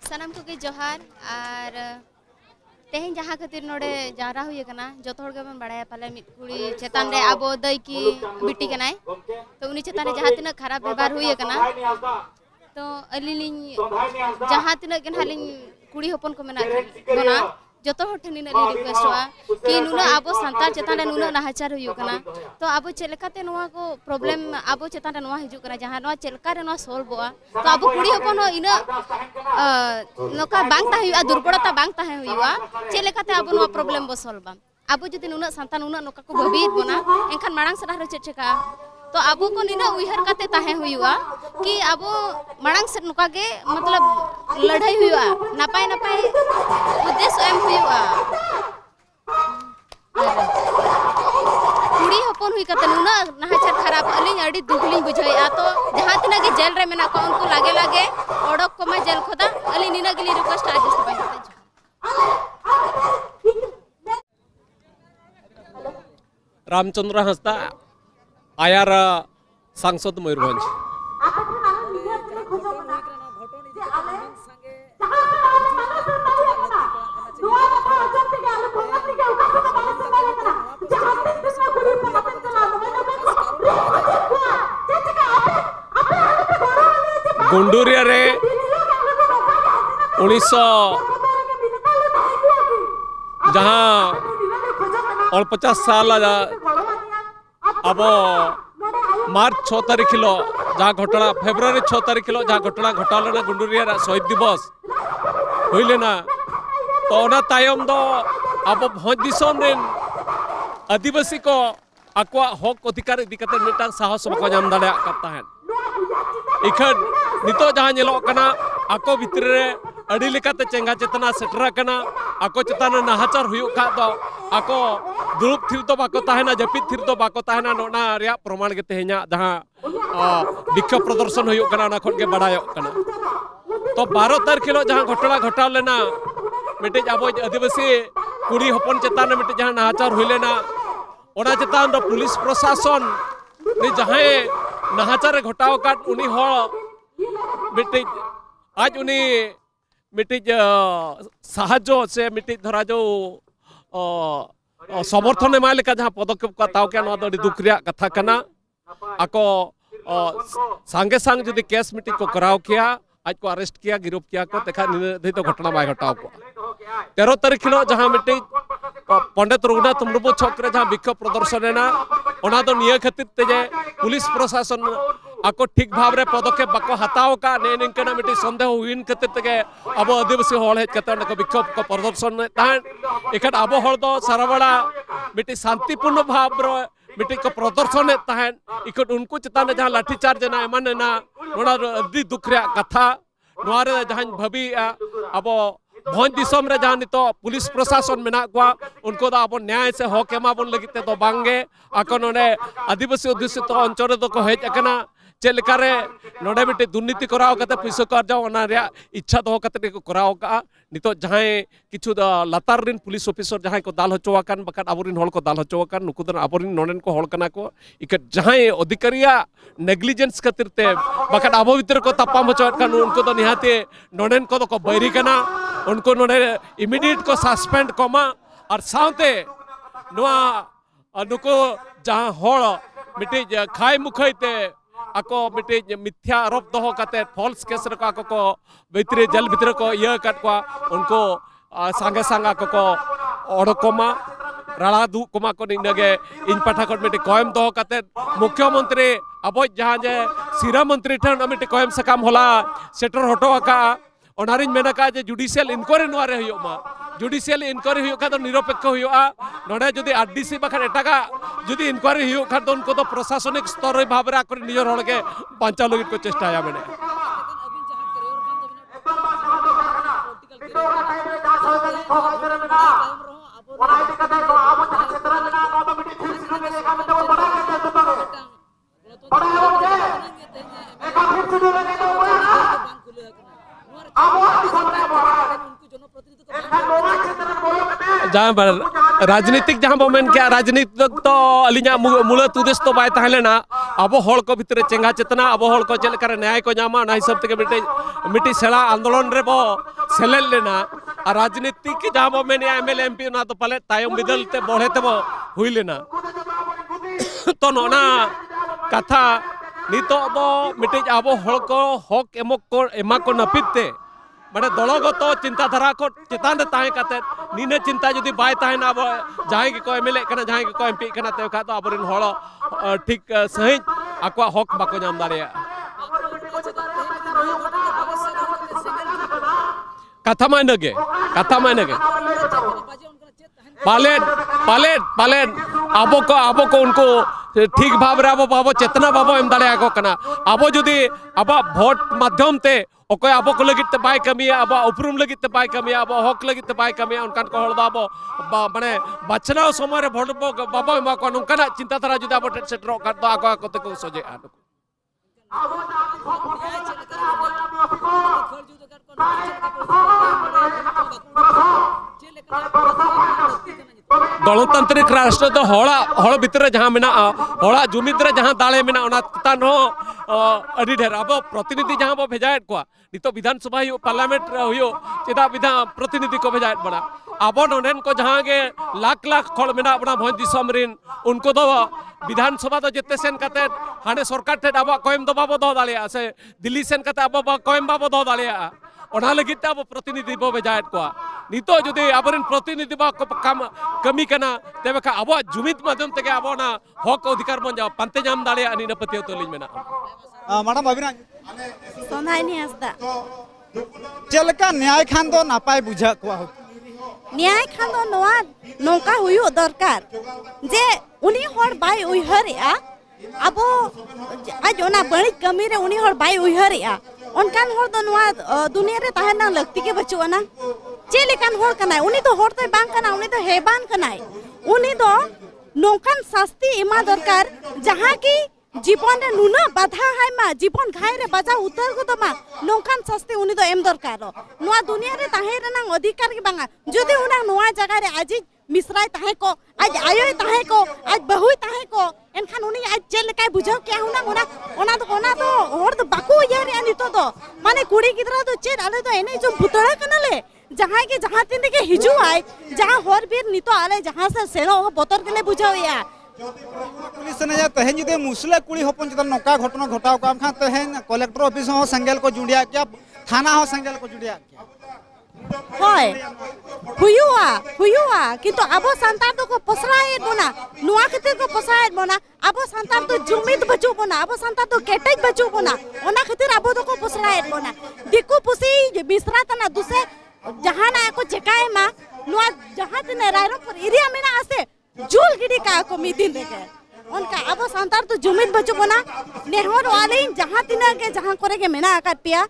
सनम को जोहार और तेहन जहाँ खातिर नोड़े जारा हुई जो बन बड़ा पाले कुड़ी चेतान रे अब दई की बिटी कनाय तो उन्हीं चेतान जहाँ तीन खराब व्यवहार हुई तो अली जहाँ तीन कुड़ी हपन को मेना बना जो ठेन रिक्वेस्ट कि नुना अब सानतार चेतान नुना नाहाचार हुई तो अब चलते को प्रॉब्लम अब चेतान हजूकना जहाँ चलका सॉल्व तो अब कुड़ी हपन इन नौका दुर्बलता बांग चलते अब प्रॉब्लम बो सॉल्व अब जो नुना सानता नुना नौका को भाभी बना एनखान मांग सदा चे चेका तो अब को निना उहर काते ताहे हुआ कि अब मांग से नौका के मतलब लड़ाई हुआ नपाय नपाय उद्देश्य एम हुआ कुड़ी हपन हुई काते नुना नाहाचार खराब अलिंग अड़ी दुखलिंग बुझाया तो जहाँ तीना के जेल रे मेना को उनको लागे लागे ओडक को मैं जेल खोदा अलिंग निना गिली रिक्वेस्ट आज रामचंद्र हंसदा आयार सांसद मयूरभंज गुंडूरिया रे 1900 जहाँ 50 साल अब मार्च 6 तारीख जहाँ घटना फेब्रुआरी 6 तारीख जहाँ घटना घटाल गुंडूरिया शहीद दिवस हुईलेना तो तायम दो अब भोज दिसम आदिवासी को आकुआ हक अधिकार इदी करते मिटांग साहस बको नाम दाड़ा ताहेन इखन नितो जहाँ नेलोकना आको भितर रे अड़ी लेकाते चेंगा चेतना सेटरा कना आको चेतान नाहाचार हुयुक खा दो आको दुरुप थिर तो बाको ताहेना जपित थिर तो बाको ताहेना नोना रिया प्रमाण के तेहेना जहाँ विक्षोभ प्रदर्शन हुयुक कना ना खन के बड़ायोक कना तो 12 तारीख जहाँ घटना घटाव लेना मिटे अब आदिवासी कुड़ी हपन चेतान मिटे जहाँ नाहाचार हुई लेना ओना चेतान दो पुलिस प्रशासन ने जहाँ नाहाचार घटाव काट उनी हर मिटे आज उनी मिटे साहाज्य से मिटे धरा जो समर्थन एमा लेका जहाँ पदक्षेप को ताव के दुख रिया कथा कना आको सांगे सांग जुदी केस मिटे को कराव किया आज को अरेस्ट किया गिरफ्त किया को देखा तो घटना बै घटाव को 13 तारीख जहाँ मिटे पंडित रघुनाथ मुर्मू छक जहाँ विक्षोभ प्रदर्शन है निये खातिर ते पुलिस प्रशासन आको ठीक भाव रे पदक्षेप बाको हताव का ने निंकना मिटे संदेह हुईन खातिर ते अब आदिवासी हल हेज कते विक्षोभ को प्रदर्शन इखन अब हल दो साराबड़ा मिटे शांतिपूर्ण भाव रे मिटे को प्रदर्शन इखन उनको चेतान जहाँ लाठीचार्ज एमान अभी दुख रे कथा जहाँ भाभी अब भोज दिसम रे जहाँ नितो पुलिस प्रशासन मेना को उनको अब न्याय से हक एमाबन लगिते तो बांगे आको नोडे आदिवासी अध्युषित अंचल दो को हेज अकना चेलकारे नोडे मिटे दुर्नीति कराव कते पैसा को अर्जाव ओना रे इच्छा दो कते को कराव का नितो जहाँ किछु लातार रिन पुलिस ऑफिसर जहाँ को दाल हचोवाकान बकान आबोरिन हल को दाल हचोवाकान नुकु दन आबोरिन नोडेन को हल कना को इक जहाँ अधिकारिया नेग्लिजेंस खातिर ते बकान आबो भीतर को तापाम हचोवात कान उनको तो निहाते नोडेन को तो बैरी कना उनको नोडे इमीडिएट को सस्पेंड कमा और साउते नुआ नुको जहाँ हल मिटे खाई मुखाइते आको मिटे मिथ्या आरोप दो काते फॉल्स केस रे आको को भीतर जेल भीतर को ये काट को उनको सांगे सांगा को ओडकोमा राणा दु कोमा को निगे इन पाठा को मिटे कोयम दो काते मुख्यमंत्री अब जहाँ जे सिरा मंत्री ठन मिटे कोयम सकाम होला सेटर हटो आका ओनारिन मेना का जे जुडिशियल इनक्वायरी नोरे हुयुमा जुडिशियल इनक्वायरी हुयुक का तो निरपेक्ष हुयुआ नोडे जदि आरडीसी बखान एटागा जदि इनक्वायरी हुयुक का तो उनको तो प्रशासनिक स्तर भाव रे आकर निजर हल के बांचा लगित को चेष्टाया मेने जहाँ राजनीतिक जहाँ बो मेन किया राजनीतिक तो अलिना मूलत उद्देश्य तो बाय ताहेलेना अब हड़ को भितर चेंगा चेतना अब हड़ को चेक न्याय को नामा हिसाब से मिट्टी सेड़ा आंदोलन रे बो सेलेद लेना और राजनीति की जहाँ बो मेन एमएलए एमपी ना तो पाले तायम बिदल ते बढ़े ते बो हुई लेना तो नोना कथा नितो दो मिट्टी अब हड़ को हक एमा को नपिते माने दलगत चिंताधारा को चेतान ताहे काते नीने चिंता जदि बाय ताहेना अब जहां के को एमएलए कना जहां के को एमपी कना ते खा तो अबरिन हड़ ठीक सही आको हक बाको नाम दाड़िया कथा मायने पालेन अब को उनको ठीक भाव रे अब चेतना बाबो एम दाड़िया को कना अब जदि अब वोट माध्यम ते ओके अब को लगित ते बाय कमिया अब उपरुम लगित ते बाय कमिया अब हक लगित ते बाय कमिया उनकान को हड़ दो अब माने बाचनाव समय रे वोट बाबो एमा को उनकाना चिंताधारा जदि अब सेटरो का तो आको आको ते को सोजे गणतांत्रिक राष्ट्र तो हड़ भितर जहाँ मेना हड़ा जुमिद रे जहाँ दाले मेना ओना तान अड़ी ढेर अब प्रतिनिधि जहाँ बो भेजाएट को नितो विधानसभा हो पार्लियामेंट हो चेदा विधान प्रतिनिधि को भेजाएट बना अब नोडेन को जहाँ के लाख खड़ मेना अपना भोज दिसम रिन उनको दो विधानसभा तो जिते सेन काते हाने सरकार ठेड अब कोयम दो बाबो दो दालिया से दिल्ली सेन काते अब कोयम बाबो दो दालिया ओना लगित अब प्रतिनिधि बो भेजाएट को नितो जदि अबरिन प्रतिनिधि बा कमी कना तेबे का अब जुमिद माध्यम तेगे अब ना हक अधिकार बन जाओ पांते नाम दालिया अनि नपतियो तो लिन मेना मैडम अबिना सोनाइनी हसदा चलका न्याय खान दो नापाय बुझा को न्याय खान दो नोआ नोका हुयो दरकार जे उनी हर बाय उइहरिया अब आज ओना बड़ी कमी रे उनी हर बाय उइहरिया उनकान हर दो नोआ दुनिया रे ताहेना लगती के बचुआना चे लेकान हर कनाय उनी तो हर तो बांग कना उनी तो हेबान कनाय उनी दो नोकान शास्ति इमा दरकार जहां की जीवन रे नुना बाधा है मा जीवन घाय रे बजा उतर को मा नोकान शास्ति उनी दो एम दरकार नोआ दुनिया रे ताहे रे ना अधिकार के बांगा जदि उना नोआ जगह रे आज मिश्राय ताहे को आज आयोय ताहे को आज बहु ताहे को एनखान उनी आज चेल काय बुझाव क्या हुना ओना तो हर तो बाको यार या नितो दो माने कुड़ी गिदरा तो चेर आले तो एने जो भुतड़ा कनाले जहां के जहां तिन के हिजु आय जहां हर बीर नितो आले जहां से सेनो बोतर के ले बुझाव या पुलिस ने तहेन जुदे मुसले कुड़ी होपन जत नौका घटना घटाव काम खान तहेन कलेक्टर ऑफिस हो संगेल को जुड़िया क्या थाना हो संगेल को जुड़िया क्या होय हुयुआ किंतु आबो संतार तो को पसराय बोना नुआ खातिर को पसराय बोना आबो संतार तो जुमिद बचू बोना आबो संतार तो केटेज बचू बोना ओना खातिर आबो तो को पसराय बोना दिकु पुसी मिश्रा तना दुसे जहां ना को चेकाय मा नुआ जहां तने रायरंगपुर एरिया में ना आसे जुल गिडी का को मिदिन देके उनका अब संतार तो जुमिद बचो बना नेहर वाले जहां तिना के जहां करे के मेना आकर पिया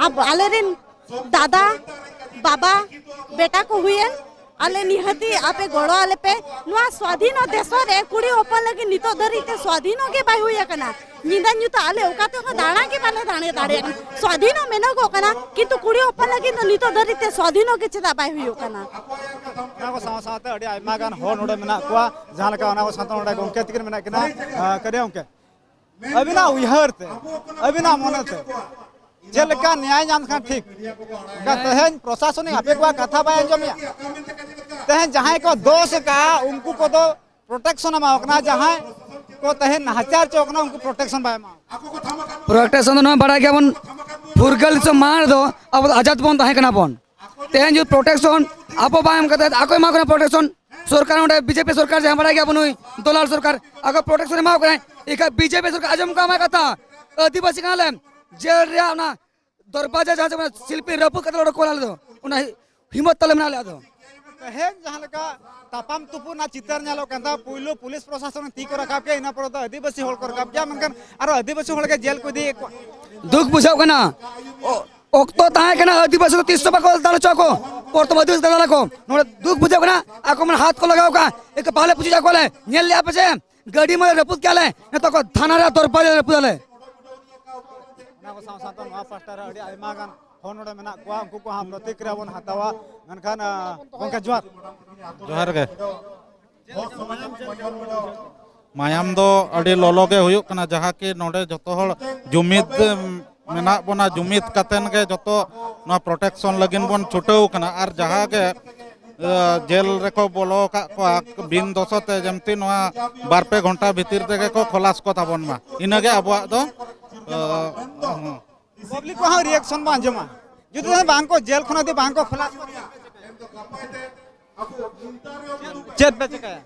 अब आलेरिन दादा बाबा बेटा को हुएन आले निहती आपे गोड़ो आले पे नुआ स्वाधीन देश रे कुड़ी ओपन लगी नितो धरी के स्वाधीन के बाय हुया कना निंदा न्यू तो आले ओकाते को दाणा के बाले दाणे दाड़े स्वाधीन मेनो को कना किंतु कुड़ी ओपन लगी तो नितो धरी ते स्वाधीन के चेदा बाय हुयो कना ना को साथ अड़ी आयमा गान हो नोडे मेना को जहां लका ना को साथ नोडे गोंके तिकर मेना किना करे ओंके अबिना उयहरते अबिना मनते जेलका न्याय नाम खान ठीक का तहन प्रशासनिक आपे को कथा बाय अंजमिया तहन जहां को दोष का उनको को दो प्रोटेक्शन मा ओकना जहां को तहन नहचार चौकना उनको प्रोटेक्शन बाय मा प्रोटेक्शन न बड़ा के बन फुरगल से मार दो अब आजाद बन ताहे कना बन तहन जो प्रोटेक्शन आपो बायम कते आको मा को प्रोटेक्शन सरकार उडे बीजेपी सरकार जहां बड़ा के बनुई दलाल सरकार आको प्रोटेक्शन मा करे एक बीजेपी सरकार आजम का मा कथा आदिवासी काले जेल रे ना दरवाजा जहां शिल्पी रपु कतलो कोला दो उना हिम्मत तले मना ले दो तहन जहां लका तापाम तुपु ना चितर नालो कंदा पुइलो पुलिस प्रशासन ती को रखा के इना पर तो आदिवासी होल कर क्या मनकन आरो आदिवासी होल के जेल को दी दुख बुझाव कना ओक्तो ताहे कना आदिवासी को 300 बको दाल चको पर तो मधुस दाल को नोड दुख बुझाव कना आको मन हाथ को लगाव का एक पाले पूछी जा कोले नेल ले आपे गाड़ी में रपुत क्या ले न तो को थाना रे दरवाजा रपुत ले ना को साथ नो पास्टर अड़ी आयमा गान फोन नोडे मेना को उनको को हम प्रतिक्रिया बन हतावा मनखान गोंका जोहार के मायाम दो अड़ी लोलो गे हुयुक कना जहाँ कि नोडे जतो हर जुमिद मेना बना जुमिद कतेन के जतो ना प्रोटेक्शन लगिन बन छुटाव कना आर जहाँ के जेल रेको बोलो का बिन दोषते जमती नोआ 2-3 घंटा भीतर तेगे को खलास को ताबन मा इनगे अबुआ दो पब्लिक को हाँ रिएक्शन बा अंजमा जुदे बांग को जेल खना दे बांग को खलास चेत पे चिकाया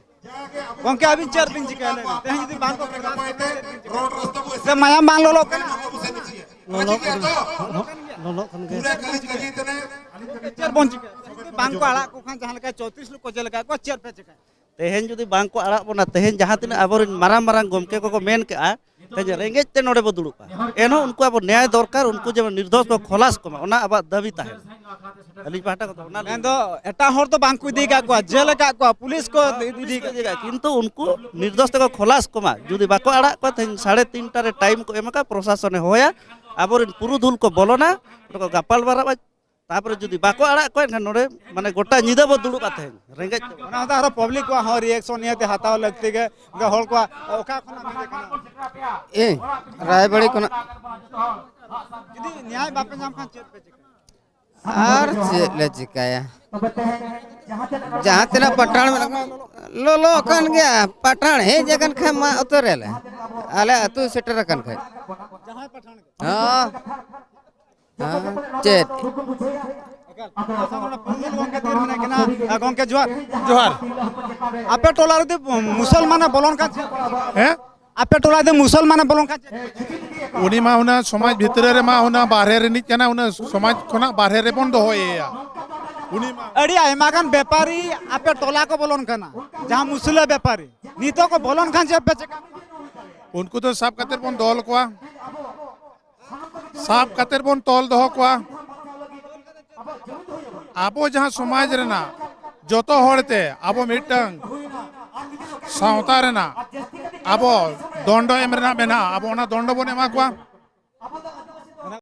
गंके अभी चेर दिन चिकाया ले तेहे जुदे बांग को खलास से माया मान लो चेर बन चिकाया बांग को आड़ा को खान जहां लगा 34 लोग को जेल लगा को चेर पे चिकाया तेहन जुदी बांग को आड़ा बना तेहन जहाँ तीन अब मारांग मारांग गमके को मेन के तेज रेंगेज ते नोडे बो दुड़ुबा एनो उनको अब न्याय दरकार उनको जब निर्दोष को खलास को ओना अब दाबी ताहे अली पाटा को ओना मैं तो एटा हर तो बांग को इदी का को जेल का को पुलिस को इदी का किंतु उनको निर्दोष को खलास को जुदी बाको आड़ा को 3:30 रे टाइम को एमका प्रशासन होया अब पुरुधुल को बोलोना को गापाल बारा तापर जुदी बाको आड़ा को एनखान नोडे माने गोटा निदा बो दुड़ुबा तेहन रेंगेज ओना हर पब्लिक को हाँ रिएक्शन नियते हताव लगती के हर को ओका खना मिले कना ए रायबड़ी को यदि न्याय बापे नाम खान चेत पे चिकाया आर चेत ले चिकाया जहाँ तेना पठान लोलो कन गया पठान हे जगन खा मा उतरेले आले अतु सेटर कन खा जहां पठान के हां हां चेत गंके जोहार जोहार आपे टोला रे मुसलमान बोलन का हैं आपे टोला दे मुसलमान बोलन का उनी मा हुना समाज भीतर रे मा हुना बाहरे रे निक ना हुना समाज खना बाहरे रे बन दोया उनी मा अड़ी आयमागान व्यापारी आपे टोला को बोलन कना जहां मुसलिम व्यापारी नीतो को बोलन खान से पे उनको तो साफ कतर बन दोल कोआ साफ कतर बन तोल दो कोआ आबो जहां समाज रेना जोतो होड़ते आबो मिटंग सावता रेना आबो दंड एम रेना मेना आबो ओना दंड बन एमा कोआ